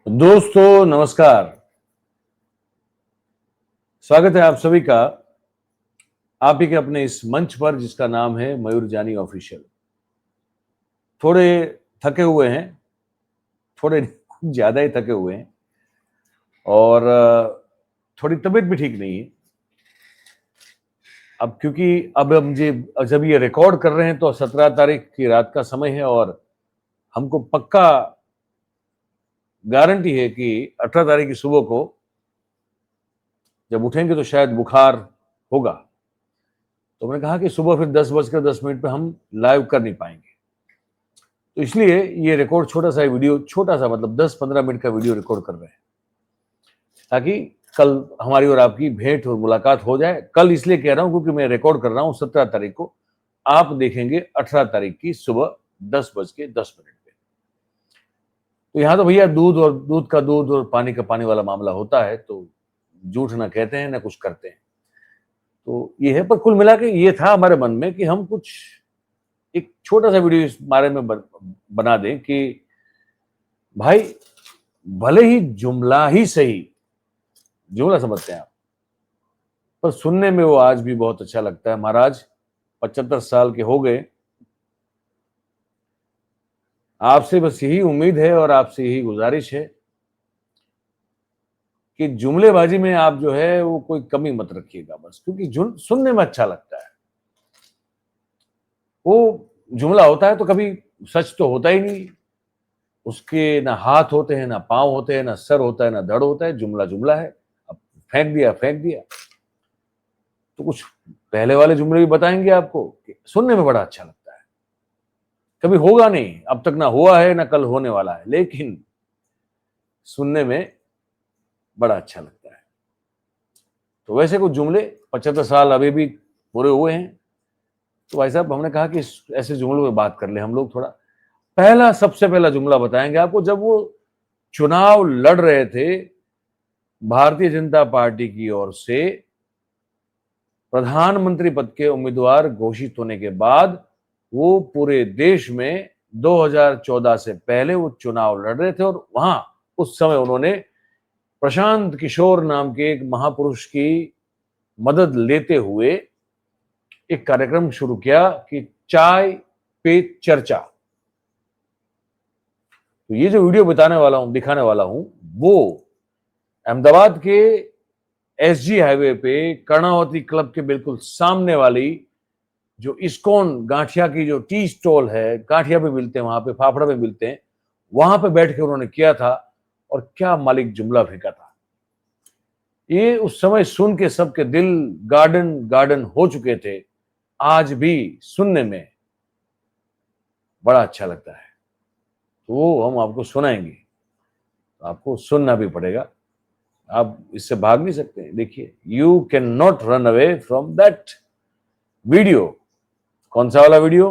दोस्तों नमस्कार। स्वागत है आप सभी का आप ही के अपने इस मंच पर जिसका नाम है मयूर जानी ऑफिशियल। थोड़े थके हुए हैं, थोड़े ज्यादा ही थके हुए हैं और थोड़ी तबीयत भी ठीक नहीं है। अब क्योंकि अब हम जब ये रिकॉर्ड कर रहे हैं तो 17 तारीख की रात का समय है और हमको पक्का गारंटी है कि 18 तारीख की सुबह को जब उठेंगे तो शायद बुखार होगा। तो मैंने कहा कि सुबह फिर 10:10 पे हम लाइव कर नहीं पाएंगे, तो इसलिए ये रिकॉर्ड छोटा सा वीडियो, छोटा सा मतलब 10-15 मिनट का वीडियो रिकॉर्ड कर रहे हैं ताकि कल हमारी और आपकी भेंट और मुलाकात हो जाए। कल इसलिए कह रहा हूं क्योंकि मैं रिकॉर्ड कर रहा हूं 17 तारीख को, आप देखेंगे 18 तारीख की सुबह 10:10 पे। तो यहाँ तो भैया दूध का दूध और पानी का पानी वाला मामला होता है, तो झूठ ना कहते हैं ना कुछ करते हैं। तो ये है, पर कुल मिला के ये था हमारे मन में कि हम कुछ एक छोटा सा वीडियो इस बारे में बना दें कि भाई भले ही जुमला ही सही, जुमला समझते हैं आप, पर सुनने में वो आज भी बहुत अच्छा लगता है। महाराज 75 साल के हो गए, आपसे बस यही उम्मीद है और आपसे यही गुजारिश है कि जुमलेबाजी में आप जो है वो कोई कमी मत रखिएगा बस, क्योंकि सुनने में अच्छा लगता है। वो जुमला होता है तो कभी सच तो होता ही नहीं, उसके ना हाथ होते हैं, ना पांव होते हैं, ना सर होता है, ना धड़ होता है। जुमला जुमला है, अब फेंक दिया फेंक दिया। तो कुछ पहले वाले जुमले भी बताएंगे आपको कि सुनने में बड़ा अच्छा लगता है। कभी होगा नहीं, अब तक ना हुआ है ना कल होने वाला है, लेकिन सुनने में बड़ा अच्छा लगता है। तो वैसे कुछ जुमले 75 साल अभी भी पूरे हुए हैं, तो भाई साहब हमने कहा कि ऐसे जुमलों में बात कर ले हम लोग थोड़ा। सबसे पहला जुमला बताएंगे आपको, जब वो चुनाव लड़ रहे थे भारतीय जनता पार्टी की ओर से, प्रधानमंत्री पद के उम्मीदवार घोषित होने के बाद वो पूरे देश में 2014 से पहले वो चुनाव लड़ रहे थे और वहां उस समय उन्होंने प्रशांत किशोर नाम के एक महापुरुष की मदद लेते हुए एक कार्यक्रम शुरू किया कि चाय पे चर्चा। तो ये जो वीडियो बताने वाला हूं, दिखाने वाला हूं, वो अहमदाबाद के एसजी हाईवे पे कर्णावती क्लब के बिल्कुल सामने वाली जो इस्कॉन गांठिया की जो टी स्टॉल है, गांठिया भी मिलते हैं वहां पे, फाफड़ा भी मिलते हैं, वहां पे बैठ के उन्होंने किया था। और क्या मालिक जुमला फेंका था, ये उस समय सुन के सबके दिल गार्डन गार्डन हो चुके थे। आज भी सुनने में बड़ा अच्छा लगता है, तो वो हम आपको सुनाएंगे, तो आपको सुनना भी पड़ेगा, आप इससे भाग नहीं सकते। देखिए, you can not run away from that video. कौन सा वाला वीडियो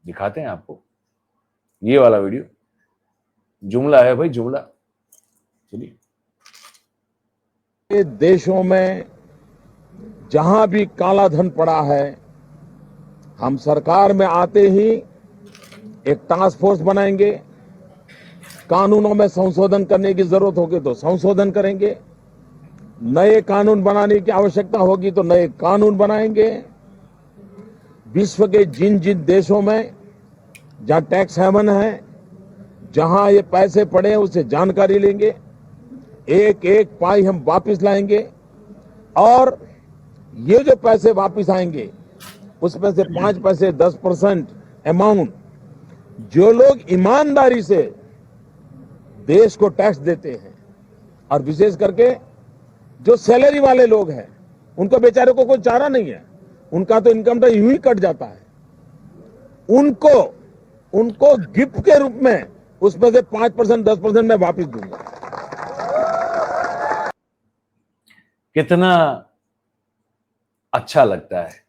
दिखाते हैं आपको, ये वाला वीडियो जुमला है भाई, जुमला सुनिए। देशों में जहां भी काला धन पड़ा है, हम सरकार में आते ही एक टास्क फोर्स बनाएंगे। कानूनों में संशोधन करने की जरूरत होगी तो संशोधन करेंगे, नए कानून बनाने की आवश्यकता होगी तो नए कानून बनाएंगे। विश्व के जिन जिन देशों में जहां टैक्स हेवन है, जहां ये पैसे पड़े हैं उससे जानकारी लेंगे, एक एक पाई हम वापस लाएंगे और ये जो पैसे वापस आएंगे उसमें से 5 पैसे 10% अमाउंट जो लोग ईमानदारी से देश को टैक्स देते हैं, और विशेष करके जो सैलरी वाले लोग हैं, उनको बेचारे को कोई चारा नहीं है, उनका तो इनकम टैक्स यूं ही कट जाता है, उनको उनको गिफ्ट के रूप में उसमें से 5% 10% मैं वापस दूंगा। कितना अच्छा लगता है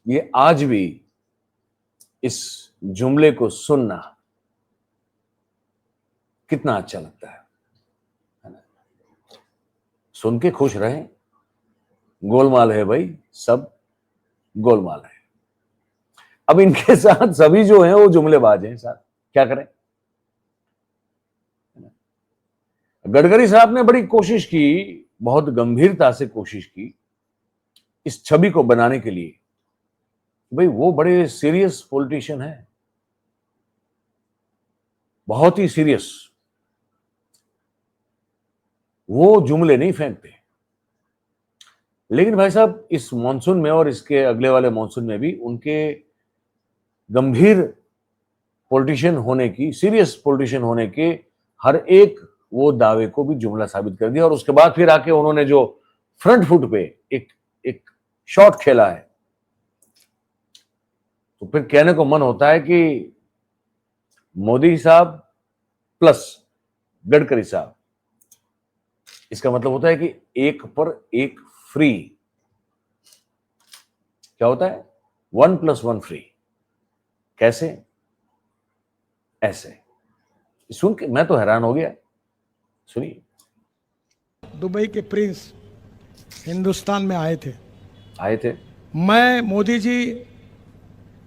ये आज भी इस जुमले को सुनना, कितना अच्छा लगता है ना? सुन के खुश रहें। गोलमाल है भाई, सब गोलमाल है। अब इनके साथ सभी जो हैं वो जुमलेबाज हैं साहब, क्या करें। गडकरी साहब ने बड़ी कोशिश की, बहुत गंभीरता से कोशिश की इस छवि को बनाने के लिए, भाई वो बड़े सीरियस पॉलिटिशियन है, बहुत ही सीरियस, वो जुमले नहीं फेंकते। लेकिन भाई साहब इस मॉनसून में और इसके अगले वाले मॉनसून में भी उनके गंभीर पॉलिटिशियन होने की, सीरियस पॉलिटिशियन होने के हर एक वो दावे को भी जुमला साबित कर दिया। और उसके बाद फिर आके उन्होंने जो फ्रंट फुट पे एक एक शॉट खेला है, तो फिर कहने को मन होता है कि मोदी साहब प्लस गडकरी साहब, इसका मतलब होता है कि एक पर एक फ्री। क्या होता है? 1+1 फ्री। कैसे? ऐसे। सुन के मैं तो हैरान हो गया। सुनिए। दुबई के प्रिंस हिंदुस्तान में आए थे। थे मैं, मोदी जी,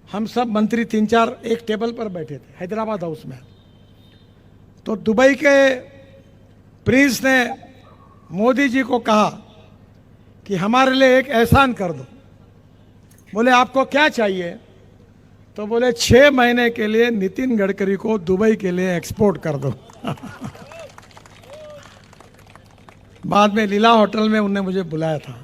हम सब मंत्री 3-4 एक टेबल पर बैठे थे हैदराबाद हाउस में। तो दुबई के प्रिंस ने मोदी जी को कहा कि हमारे लिए एक एहसान कर दो। बोले आपको क्या चाहिए? तो बोले 6 महीने के लिए नितिन गडकरी को दुबई के लिए एक्सपोर्ट कर दो। बाद में लीला होटल में उन्होंने मुझे बुलाया था।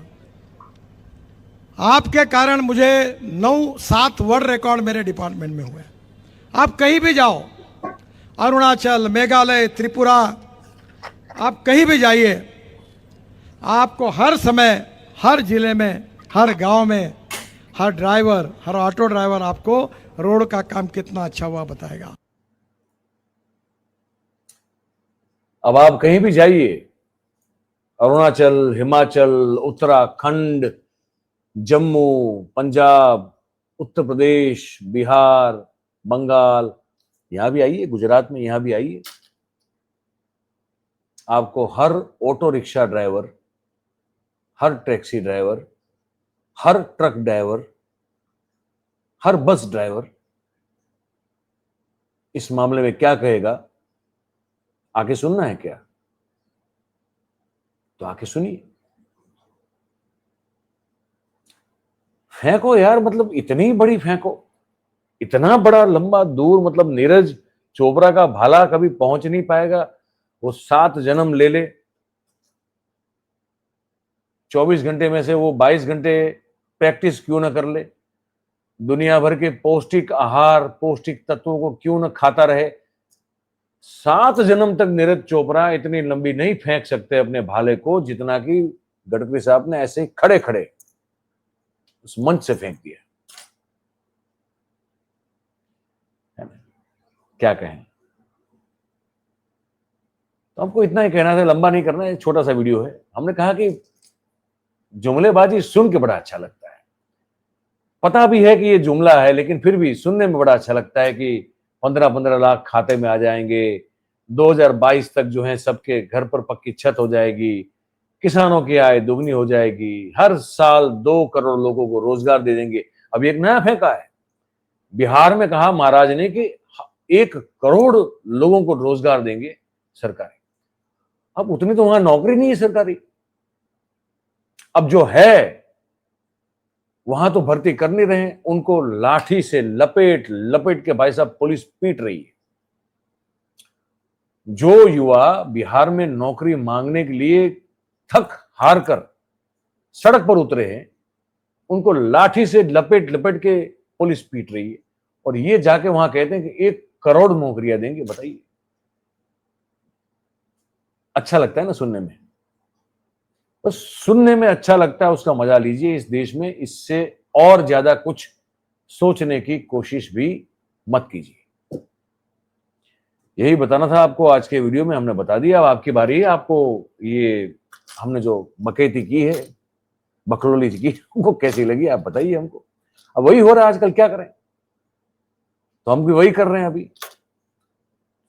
आपके कारण मुझे 9-7 वर्ल्ड रिकॉर्ड मेरे डिपार्टमेंट में हुए। आप कहीं भी जाओ, अरुणाचल, मेघालय, त्रिपुरा, आप कहीं भी जाइए, आपको हर समय, हर जिले में, हर गांव में, हर ड्राइवर, हर ऑटो ड्राइवर आपको रोड का काम कितना अच्छा हुआ बताएगा। अब आप कहीं भी जाइए, अरुणाचल, हिमाचल, उत्तराखंड, जम्मू, पंजाब, उत्तर प्रदेश, बिहार, बंगाल, यहां भी आइए, गुजरात में यहां भी आइए, आपको हर ऑटो रिक्शा ड्राइवर, हर टैक्सी ड्राइवर, हर ट्रक ड्राइवर, हर बस ड्राइवर इस मामले में क्या कहेगा, आके सुनना है क्या? तो आके सुनिए। फेंको यार, मतलब इतनी बड़ी फेंको, इतना बड़ा लंबा दूर, मतलब नीरज चोपड़ा का भाला कभी पहुंच नहीं पाएगा। वो 7 जन्म ले ले, 24 घंटे में से वो 22 घंटे प्रैक्टिस क्यों ना कर ले, दुनिया भर के पौष्टिक आहार, पौष्टिक तत्वों को क्यों ना खाता रहे, 7 जन्म तक नीरज चोपड़ा इतनी लंबी नहीं फेंक सकते अपने भाले को जितना कि गडकरी साहब ने ऐसे खड़े खड़े उस मंच से फेंक दिया। क्या कहें? तो हमको इतना ही कहना था, लंबा नहीं करना है, छोटा सा वीडियो है। हमने कहा कि जुमलेबाजी सुन के बड़ा अच्छा लगता है, पता भी है कि ये जुमला है, लेकिन फिर भी सुनने में बड़ा अच्छा लगता है कि 15-15 लाख खाते में आ जाएंगे, 2022 तक जो है सबके घर पर पक्की छत हो जाएगी, किसानों की आय दुगनी हो जाएगी, हर साल 2 करोड़ लोगों को रोजगार दे देंगे। अब एक नया फेंका है, बिहार में कहा महाराज ने कि 1 करोड़ लोगों को रोजगार देंगे सरकारी। अब उतनी तो वहां नौकरी नहीं है सरकारी, अब जो है वहां तो भर्ती कर नहीं रहे, उनको लाठी से लपेट लपेट के भाई साहब पुलिस पीट रही है। जो युवा बिहार में नौकरी मांगने के लिए थक हार कर सड़क पर उतरे हैं, उनको लाठी से लपेट लपेट के पुलिस पीट रही है, और ये जाके वहां कहते हैं कि 1 करोड़ नौकरियां देंगे। बताइए, अच्छा लगता है ना सुनने में? बस सुनने में अच्छा लगता है, उसका मजा लीजिए। इस देश में इससे और ज्यादा कुछ सोचने की कोशिश भी मत कीजिए। यही बताना था आपको आज के वीडियो में, हमने बता दिया। अब आपकी बारी है। आपको ये हमने जो बकैती की है, बकरोली की, उनको कैसी लगी आप बताइए हमको। अब वही हो रहा है आजकल, क्या करें, तो हम भी वही कर रहे हैं अभी।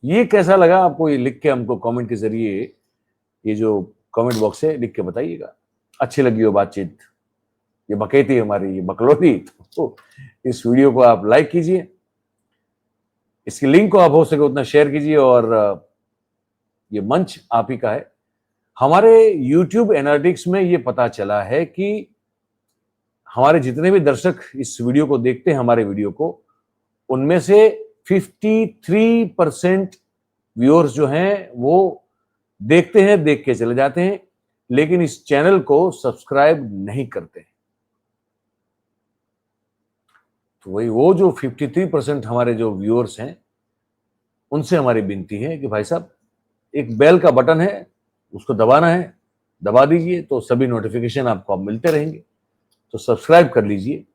ये कैसा लगा आपको, ये लिख के हमको कमेंट के जरिए, ये जो कमेंट बॉक्स है, लिख के बताइएगा। अच्छी लगी हो बातचीत, ये बकैती हमारी, ये बकलोली, तो इस वीडियो को आप लाइक कीजिए, इसकी लिंक को आप हो सके उतना शेयर कीजिए, और ये मंच आप ही का है। हमारे YouTube एनालिटिक्स में ये पता चला है कि हमारे जितने भी दर्शक इस वीडियो को देखते हैं, हमारे वीडियो को, उनमें से 53% व्यूअर्स जो हैं वो देखते हैं, देख के चले जाते हैं, लेकिन इस चैनल को सब्सक्राइब नहीं करते। तो वही वो जो 53% हमारे जो व्यूअर्स हैं, उनसे हमारी विनती है कि भाई साहब, एक बेल का बटन है, उसको दबाना है, दबा दीजिए, तो सभी नोटिफिकेशन आपको अब मिलते रहेंगे। तो सब्सक्राइब कर लीजिए।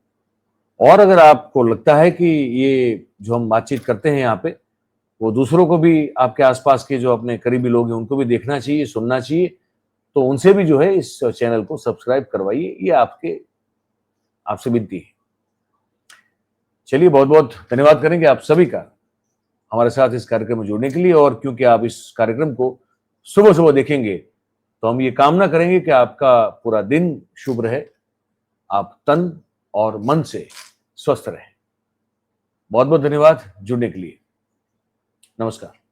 और अगर आपको लगता है कि ये जो हम बातचीत करते हैं यहाँ पे, वो दूसरों को भी, आपके आसपास के जो अपने करीबी लोग हैं उनको भी देखना चाहिए, सुनना चाहिए, तो उनसे भी जो है इस चैनल को सब्सक्राइब करवाइए। ये आपसे विनती है। चलिए, बहुत बहुत धन्यवाद करेंगे आप सभी का हमारे साथ इस कार्यक्रम में जुड़ने के लिए। और क्योंकि आप इस कार्यक्रम को सुबह सुबह देखेंगे, तो हम ये कामना करेंगे कि आपका पूरा दिन शुभ रहे, आप तन और मन से स्वस्थ रहें। बहुत बहुत धन्यवाद जुड़ने के लिए। नमस्कार।